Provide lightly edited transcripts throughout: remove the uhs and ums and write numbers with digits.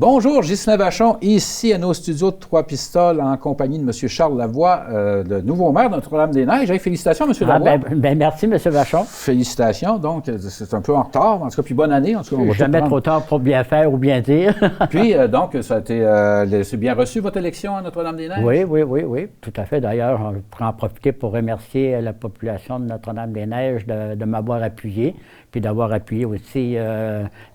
Bonjour, Ghislain Vachon, ici à nos studios de Trois-Pistoles en compagnie de M. Charles Lavoie, le nouveau maire de Notre-Dame-des-Neiges. Hey, félicitations, M. Lavoie. Merci, M. Vachon. Félicitations. Donc, c'est un peu en retard, en tout cas, puis bonne année. En tout cas, jamais trop tard pour bien faire ou bien dire. Puis, donc, ça a été, c'est bien reçu votre élection à Notre-Dame-des-Neiges? Oui, tout à fait. D'ailleurs, on pourrait en profiter pour remercier la population de Notre-Dame-des-Neiges de m'avoir appuyé, puis d'avoir appuyé aussi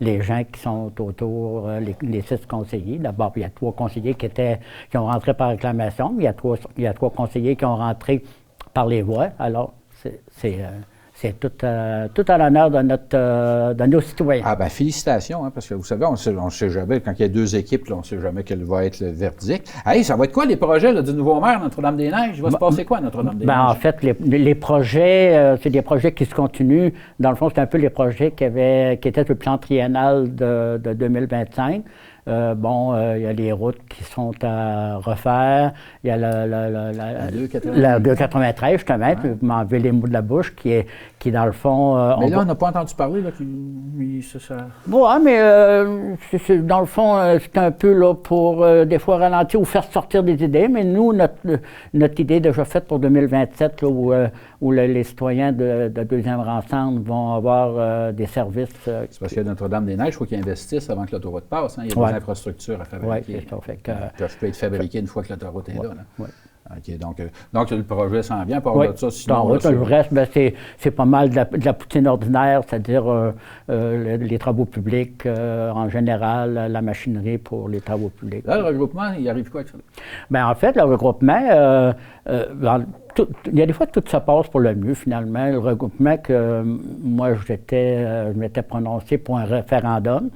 les gens qui sont autour, les 6 conseillers. D'abord, il y a 3 conseillers qui ont rentré par acclamation, mais il y a 3 conseillers qui ont rentré par les voix. Alors, c'est tout à l'honneur de nos citoyens. Ah ben félicitations, hein, parce que vous savez, on ne sait jamais, quand il y a 2 équipes, là, on ne sait jamais quel va être le verdict. Hey, ça va être quoi les projets là, du nouveau maire Notre-Dame-des-Neiges? Il va se passer quoi à Notre-Dame-des-Neiges? En fait, les projets, c'est des projets qui se continuent. Dans le fond, c'est un peu les projets qui étaient le plan triennal de 2025. Il y a les routes qui sont à refaire. Il y a la 293, justement, puis vous m'enlevez les mots de la bouche, qui dans le fond... mais là, on n'a pas entendu parler, là, ça... Bon, mais dans le fond, c'est un peu là pour, des fois, ralentir ou faire sortir des idées. Mais nous, notre idée déjà faite pour 2027, là, où les citoyens de deuxième rencontre vont avoir des services... c'est parce que Notre-Dame-des-Neiges, il faut qu'ils investissent avant que l'autoroute passe. Hein? Il y a des infrastructures à fabriquer. Oui, c'est ça. Fait que, peuvent être fabriquées une fois que l'autoroute est là. Oui. OK, donc le projet s'en vient par de ça. Sinon, le reste, c'est pas mal de la poutine ordinaire, c'est-à-dire les travaux publics en général, la machinerie pour les travaux publics. Là, le regroupement, il arrive quoi avec ça? En fait, le regroupement, il y a des fois que tout se passe pour le mieux, finalement. Le regroupement que moi, je m'étais prononcé pour un référendum.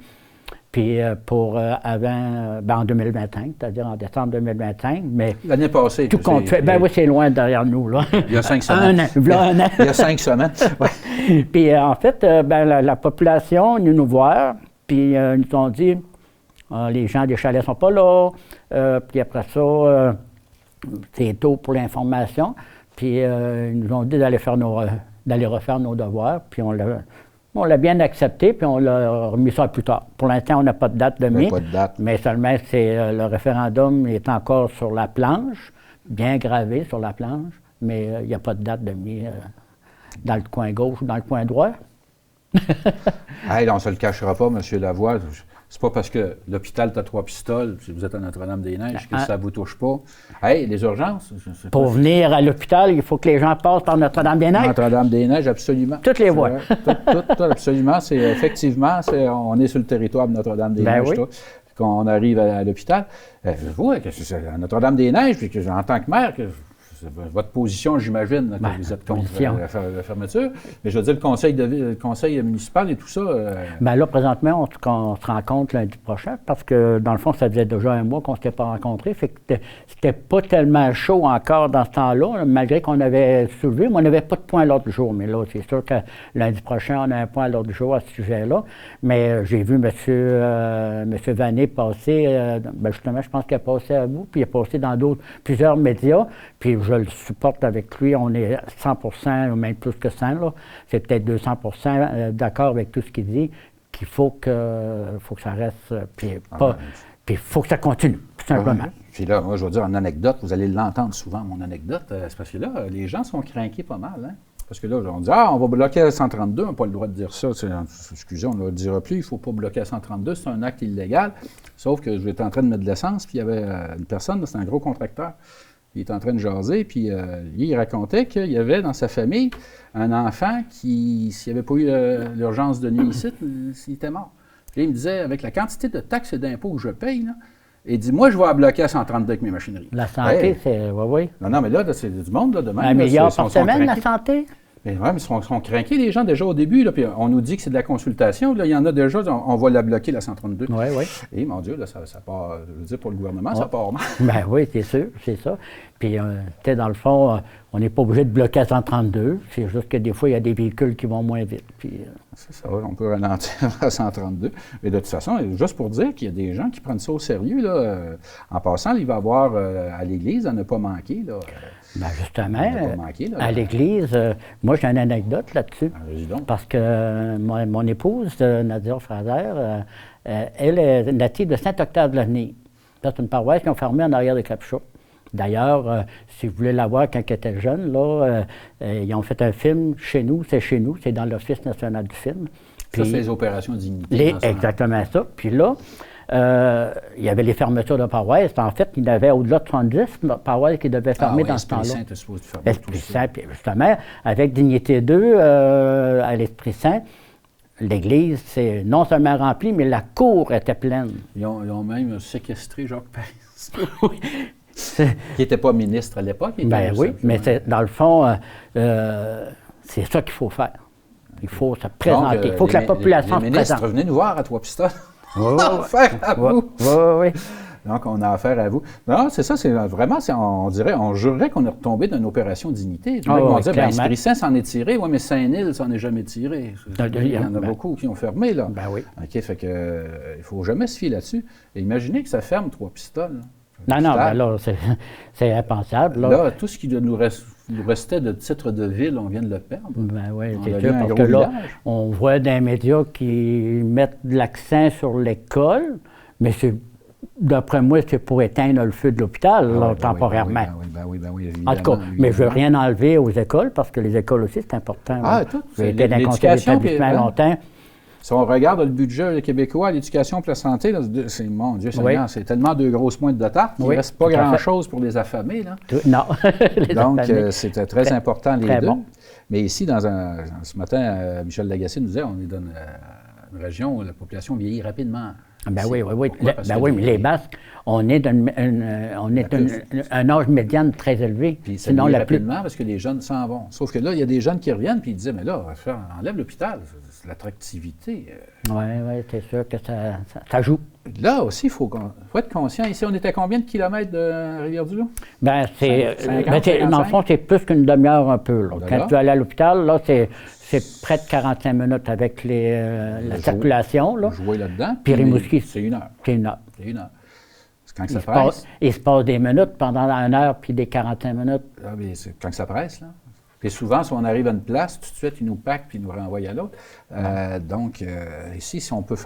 Puis en 2025, c'est-à-dire en décembre 2025, mais... L'année passée. Tout compte fait. Oui, c'est loin derrière nous, là. Il y a 5 semaines. Un an. Il y a 5 semaines. Ouais. Puis en fait, la population est venue nous voir, puis ils nous ont dit, les gens des chalets sont pas là, puis après ça, c'est tôt pour l'information, puis ils nous ont dit d'aller refaire nos devoirs, puis on l'a bien accepté, puis on l'a remis ça plus tard. Pour l'instant, on n'a pas de date de mise, mais seulement le référendum est encore sur la planche, bien gravé sur la planche, mais il n'y a pas de date de mise dans le coin gauche ou dans le coin droit. Hey, on ne se le cachera pas, M. Lavoie. C'est pas parce que l'hôpital est à Trois-Pistoles, si vous êtes à Notre-Dame-des-Neiges, que ça ne vous touche pas. Hey, les urgences. Pour venir à l'hôpital, il faut que les gens passent par Notre-Dame-des-Neiges. Notre-Dame-des-Neiges, absolument. Toutes les voies. Tout, absolument. Effectivement, on est sur le territoire de Notre-Dame-des-Neiges. Oui. Quand on arrive à l'hôpital. Vous, à Notre-Dame-des-Neiges, puis que en tant que maire, votre position, j'imagine, que vous êtes contre la fermeture. Mais je veux dire, le conseil municipal et tout ça... Là, présentement, on se rencontre lundi prochain parce que, dans le fond, ça faisait déjà un mois qu'on ne s'était pas rencontrés. Fait que c'était pas tellement chaud encore dans ce temps-là, malgré qu'on avait soulevé, mais on n'avait pas de point à l'ordre du jour. Mais là, c'est sûr que lundi prochain, on a un point à l'ordre du jour à ce sujet-là. Mais j'ai vu M. Vanier passer, justement, je pense qu'il a passé à vous, puis il a passé dans plusieurs médias, puis je le supporte avec lui, on est 100%, ou même plus que 100, là. C'est peut-être 200% d'accord avec tout ce qu'il dit, qu'il faut que ça reste, puis il faut que ça continue, tout simplement. Puis là, moi, je veux dire, en anecdote, vous allez l'entendre souvent, mon anecdote, c'est parce que là, les gens sont craqués pas mal, hein? Parce que là, on dit, on va bloquer à 132, on n'a pas le droit de dire ça. Excusez, on ne le dira plus, il ne faut pas bloquer à 132, c'est un acte illégal. Sauf que j'étais en train de mettre de l'essence, puis il y avait une personne, c'est un gros contracteur, il était en train de jaser, puis il racontait qu'il y avait dans sa famille un enfant qui, s'il n'y avait pas eu l'urgence de nuit ici, il était mort. Puis il me disait, avec la quantité de taxes et d'impôts que je paye, là, il dit, moi, je vais la bloquer à 132 avec mes machineries. La santé, c'est... Oui. Non, mais là, c'est du monde, là, demain. 1 milliard par semaine, la santé? Mais oui, mais ils seront craqués, les gens, déjà au début. Là, puis on nous dit que c'est de la consultation. Là, il y en a déjà, on va la bloquer, la 132. Oui. Et mon Dieu, là, ça part, je veux dire, pour le gouvernement, ça part mal. Oui, c'est sûr, c'est ça. Puis, dans le fond, on n'est pas obligé de bloquer à 132. C'est juste que des fois, il y a des véhicules qui vont moins vite. Puis, c'est ça, on peut ralentir à 132. Mais de toute façon, juste pour dire qu'il y a des gens qui prennent ça au sérieux, là, en passant, il va y avoir à l'Église à ne pas manquer. Là, justement, à l'Église, moi j'ai une anecdote là-dessus. Parce que mon épouse, Nadia Fraser, elle est native de Saint-Octave-de-Lenire. C'est une paroisse qui ont fermé en arrière de Capuchon. D'ailleurs, si vous voulez la voir quand elle était jeune, là, ils ont fait un film chez nous, c'est dans l'Office national du film. Puis, ça, c'est les opérations dignité. Exactement ça. Puis là, il y avait les fermetures de paroisses. En fait, il y avait au-delà de 70 paroisses qui devaient fermer dans ce temps-là. L'Esprit Saint était supposé fermer tout L'Esprit ça. Saint, puis justement, avec Dignité 2, à l'Esprit Saint, l'Église s'est non seulement remplie, mais la cour était pleine. Ils ont même séquestré Jacques Pence. Oui. Qui n'était pas ministre à l'époque. Ben oui, mais dans le fond, c'est ça qu'il faut faire. Il faut se présenter. Donc, il faut que la population les se ministres, présente. venez nous voir à Trois-Pistoles. On a affaire à vous. Oui. Donc, on a affaire à vous. Non, c'est ça, c'est vraiment, on jurerait qu'on est retombé d'une opération dignité. Ils vont dire, Esprit Saint s'en est tiré, oui, mais Saint-Nil s'en est jamais tiré. Il y en a beaucoup qui ont fermé, là. Ben oui. OK, fait que, il ne faut jamais se fier là-dessus. Et imaginez que ça ferme Trois-Pistoles. Non, ben là, c'est impensable. Là, tout ce qui nous restait de titre de ville, on vient de le perdre. Ben oui, c'est sûr, parce que là, on voit des médias qui mettent de l'accent sur l'école, mais d'après moi, c'est pour éteindre le feu de l'hôpital, temporairement. Ben oui, évidemment. En tout cas, mais je ne veux rien enlever aux écoles, parce que les écoles aussi, c'est important. Ah, tout. J'ai été dans un conseil d'établissement longtemps. Si on regarde le budget québécois, l'éducation pour la santé, là, mon Dieu Seigneur, c'est tellement deux grosses pointes de tarte qu'il ne reste pas grand-chose pour les affamés. Là. Non. Donc, c'était très important, les deux. Bon. Mais ici, ce matin, Michel Lagacé nous disait, on est dans une région où la population vieillit rapidement. Ben oui. Mais les Basques, on est un âge médian très élevé. Puis ça vieillit rapidement parce que les jeunes s'en vont. Sauf que là, il y a des jeunes qui reviennent puis ils disaient, mais là, enlève l'hôpital, c'est l'attractivité. Oui, c'est sûr que ça joue. Là aussi, il faut être conscient. Ici, on était à combien de kilomètres de Rivière-du-Loup? Dans le fond, c'est plus qu'une demi-heure un peu. Là. Quand tu vas aller à l'hôpital, là, c'est près de 45 minutes avec la circulation. Là. Jouer là-dedans. Puis Rimouski, c'est 1 heure. C'est 1 heure. C'est 1 heure. Quand ça presse. Il se passe des minutes pendant 1 heure, puis des 45 minutes. Ah, mais c'est quand ça presse, là. Puis souvent, si on arrive à une place, tout de suite, ils nous packent puis ils nous renvoient à l'autre. Donc, ici, si on peut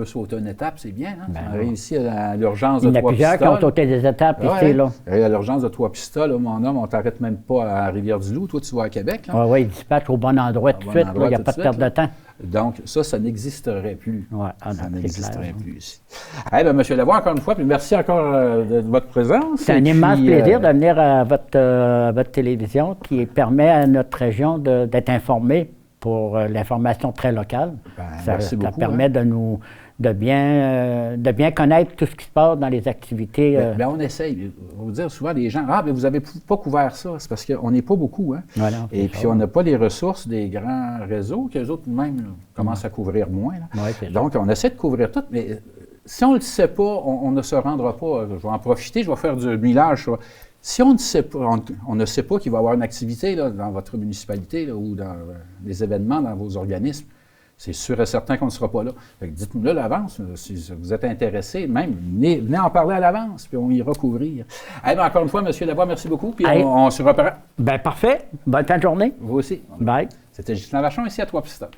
sauter une étape, c'est bien. Hein? On arrive ici à l'urgence de Trois-Pistoles. Il y en a plusieurs qui ont sauté des étapes ici. Là. À l'urgence de Trois-Pistoles, mon homme, on t'arrête même pas à Rivière-du-Loup. Toi, tu vas à Québec. Oui, ils dispatchent au bon endroit tout de suite. Il n'y a pas de perte de temps. Donc, ça n'existerait plus. Ça n'existerait plus ici. Eh bien, M. Lavoie, encore une fois, puis merci encore de votre présence. C'est un immense plaisir de venir à votre télévision qui permet à notre région d'être informée pour l'information très locale. Merci beaucoup. Ça permet de bien connaître tout ce qui se passe dans les activités. On essaye. On va dire souvent, les gens, mais vous n'avez pas couvert ça. C'est parce qu'on n'est pas beaucoup. Hein? Voilà, et puis, on n'a pas les ressources des grands réseaux qu'eux autres, même, commencent à couvrir moins. Donc, on essaie de couvrir tout, mais si on ne le sait pas, on ne se rendra pas. Je vais en profiter, je vais faire du millage. Si on ne sait pas, on ne sait pas qu'il va y avoir une activité là, dans votre municipalité là, ou dans des événements dans vos organismes, c'est sûr et certain qu'on ne sera pas là. Dites-nous-le à l'avance, si vous êtes intéressé, même, venez en parler à l'avance, puis on ira couvrir. Encore une fois, M. Lavoie, merci beaucoup, puis on se reprend. Parfait. Bonne fin de journée. Vous aussi. Bye. C'était Ghislain Vachon, ici à Trois-Pistoles.